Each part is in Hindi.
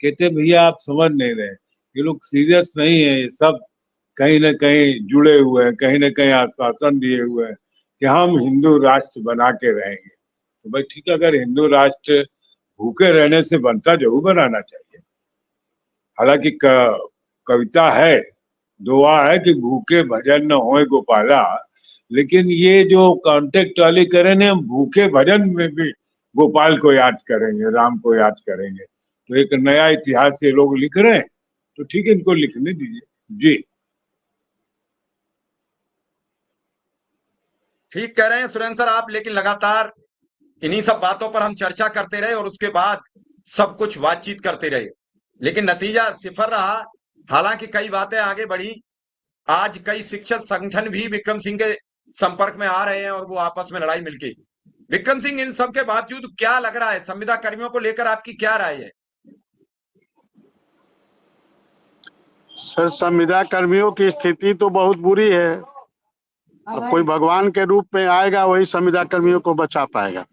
कहते भैया आप समझ नहीं रहे, ये लोग सीरियस नहीं है, ये सब कहीं न कहीं जुड़े हुए हैं, कहीं न कहीं आश्वासन दिए हुए हैं कि हम हिंदू राष्ट्र बना के रहेंगे। तो भाई ठीक है, अगर हिंदू राष्ट्र भूखे रहने से बनता, जरूर बनाना चाहिए। हालांकि कविता है, दुआ है कि भूखे भजन न होए गोपाला, लेकिन ये जो कॉन्टेक्ट वाली करें ना, हम भूखे भजन में भी गोपाल को याद करेंगे, राम को याद करेंगे। तो एक नया इतिहास ये लोग लिख रहे हैं, तो ठीक है, इनको लिखने दीजिए जी। ठीक कह रहे हैं सुरेंद्र सर आप, लेकिन लगातार इन्हीं सब बातों पर हम चर्चा करते रहे और उसके बाद सब कुछ बातचीत करते रहे, लेकिन नतीजा सिफर रहा। हालांकि कई बातें आगे बढ़ी, आज कई शिक्षक संगठन भी विक्रम सिंह के संपर्क में आ रहे हैं और वो आपस में लड़ाई मिलके। विक्रम सिंह, इन सब के बावजूद क्या लग रहा है, संविदा कर्मियों को लेकर आपकी क्या राय है? सर, संविदा कर्मियों की स्थिति तो बहुत बुरी है। अब कोई भगवान के रूप में आएगा, वही संविदा कर्मियों को बचा पाएगा।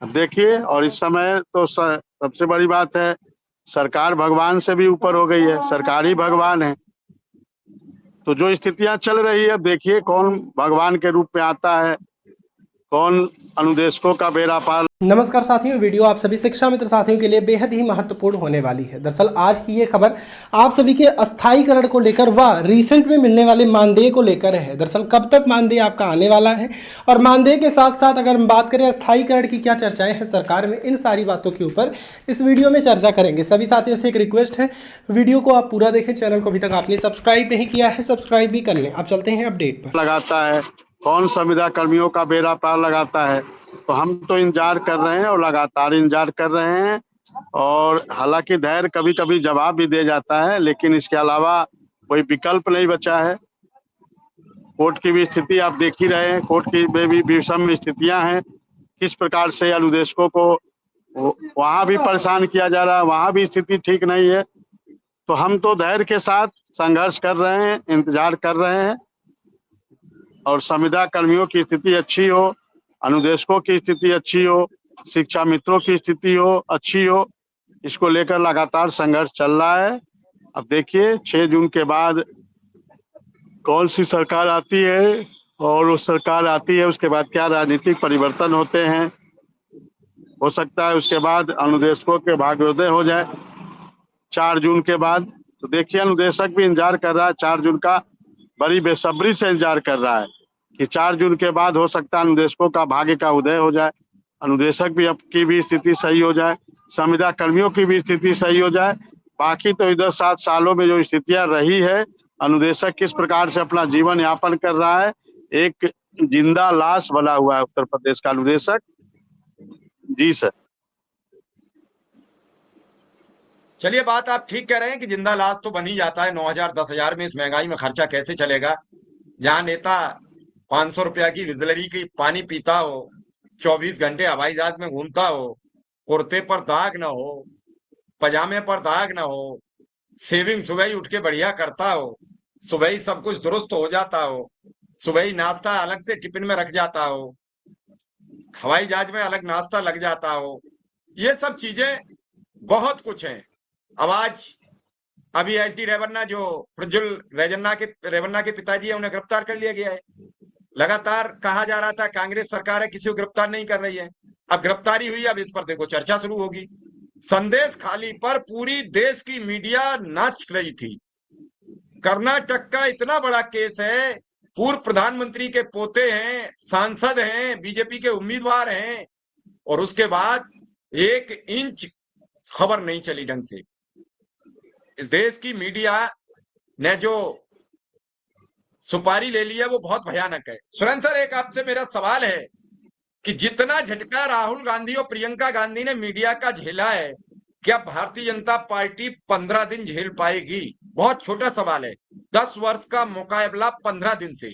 अब देखिए, और इस समय तो सबसे बड़ी बात है, सरकार भगवान से भी ऊपर हो गई है, सरकार ही भगवान है। तो जो स्थितियां चल रही है, अब देखिए कौन भगवान के रूप में आता है, कौन अनुदेशकों का बेड़ा पार। नमस्कार साथियों, वीडियो आप सभी शिक्षा मित्र साथियों के लिए बेहद ही महत्वपूर्ण होने वाली है। दरअसल आज की ये खबर आप सभी के अस्थायीकरण को लेकर व रिसेंट में मिलने वाले मानदेय को लेकर है। दरअसल कब तक मानदेय आपका आने वाला है और मानदेय के साथ साथ अगर हम बात करें अस्थायीकरण की क्या चर्चाएं हैं सरकार में, इन सारी बातों के ऊपर इस वीडियो में चर्चा करेंगे। सभी साथियों से एक रिक्वेस्ट है, वीडियो को आप पूरा देखें। चैनल को अभी तक आपने सब्सक्राइब नहीं किया है, सब्सक्राइब भी कर लें। आप चलते हैं अपडेट पर। लगाता है कौन संविदा कर्मियों का बेड़ा पार लगाता है, तो हम तो इंतजार कर रहे हैं और लगातार इंतजार कर रहे हैं। और हालांकि धैर्य कभी कभी जवाब भी दे जाता है, लेकिन इसके अलावा कोई विकल्प नहीं बचा है। कोर्ट की भी स्थिति आप देख ही रहे हैं, कोर्ट की में भी विषम स्थितियां हैं। किस प्रकार से अनुदेशकों को वहां भी परेशान किया जा रहा है, वहां भी स्थिति ठीक नहीं है। तो हम तो धैर्य के साथ संघर्ष कर रहे हैं, इंतजार कर रहे हैं और संविदा कर्मियों की स्थिति अच्छी हो, अनुदेशकों की स्थिति अच्छी हो, शिक्षा मित्रों की स्थिति हो अच्छी हो, इसको लेकर लगातार संघर्ष चल रहा है। अब देखिए 6 जून के बाद कौन सी सरकार आती है और वो सरकार आती है उसके बाद क्या राजनीतिक परिवर्तन होते हैं। हो सकता है उसके बाद अनुदेशकों के भाग्योदय हो जाए 4 जून के बाद। तो देखिए अनुदेशक भी इंतजार कर रहा है 4 जून का, बड़ी बेसब्री से इंतजार कर रहा है कि 4 जून के बाद हो सकता है अनुदेशकों का भाग्य का उदय हो जाए, अनुदेशक भी अब की भी स्थिति सही हो जाए, संविदा कर्मियों की भी स्थिति सही हो जाए। बाकी तो इधर 7 सालों में जो स्थितियां रही है, अनुदेशक किस प्रकार से अपना जीवन यापन कर रहा है, एक जिंदा लाश बना हुआ है उत्तर प्रदेश का अनुदेशक। जी सर। चलिए, बात आप ठीक कह रहे हैं कि जिंदा लाश तो बन ही जाता है। 9,000 10,000 में इस महंगाई में खर्चा कैसे चलेगा? जहां नेता 500 रुपया की बिजलरी की पानी पीता हो, 24 घंटे हवाई जहाज में घूमता हो, कुर्ते पर दाग ना हो, पजामे पर दाग ना हो, सेविंग सुबह ही उठ के बढ़िया करता हो, सुबह ही सब कुछ दुरुस्त हो जाता हो, सुबह ही नाश्ता अलग से टिफिन में रख जाता हो, हवाई जहाज में अलग नाश्ता लग जाता हो, ये सब चीजें बहुत कुछ हैं। अब आज अभी एचडी रेवन्ना, जो प्रज्वल रेवन्ना के पिताजी है, उन्हें गिरफ्तार कर लिया गया है। लगातार कहा जा रहा था कांग्रेस सरकार है, किसी को गिरफ्तार नहीं कर रही है। अब गिरफ्तारी हुई, अब इस पर देखो चर्चा शुरू होगी। संदेश खाली पर पूरी देश की मीडिया नाच रही थी। कर्नाटक का इतना बड़ा केस है, पूर्व प्रधानमंत्री के पोते हैं, सांसद हैं, बीजेपी के उम्मीदवार हैं, और उसके बाद 1 इंच खबर नहीं चली ढंग से। इस देश की मीडिया ने जो सुपारी ले लिया वो बहुत भयानक है। सुरेंद्र सर, एक आपसे मेरा सवाल है कि जितना झटका राहुल गांधी और प्रियंका गांधी ने मीडिया का झेला है, क्या भारतीय जनता पार्टी 15 दिन झेल पाएगी? बहुत छोटा सवाल है। 10 वर्ष का मुकाबला 15 दिन से,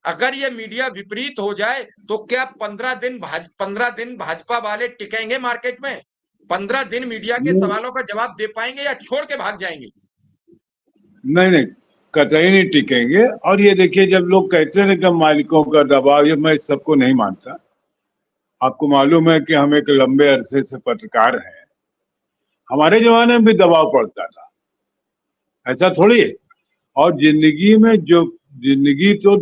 अगर ये मीडिया विपरीत हो जाए तो क्या 15 दिन भाजपा वाले टिकेंगे मार्केट में? 15 दिन मीडिया के सवालों का जवाब दे पाएंगे या छोड़ के भाग जाएंगे? नहीं, कतई नहीं टिकेंगे। और ये देखिए, जब लोग कहते हैं कि मालिकों का दबाव, ये मैं सबको नहीं मानता। आपको मालूम है कि हम एक लंबे अरसे से पत्रकार हैं, हमारे जमाने में भी दबाव पड़ता था, ऐसा थोड़ी है। और जिंदगी में जो जिंदगी तो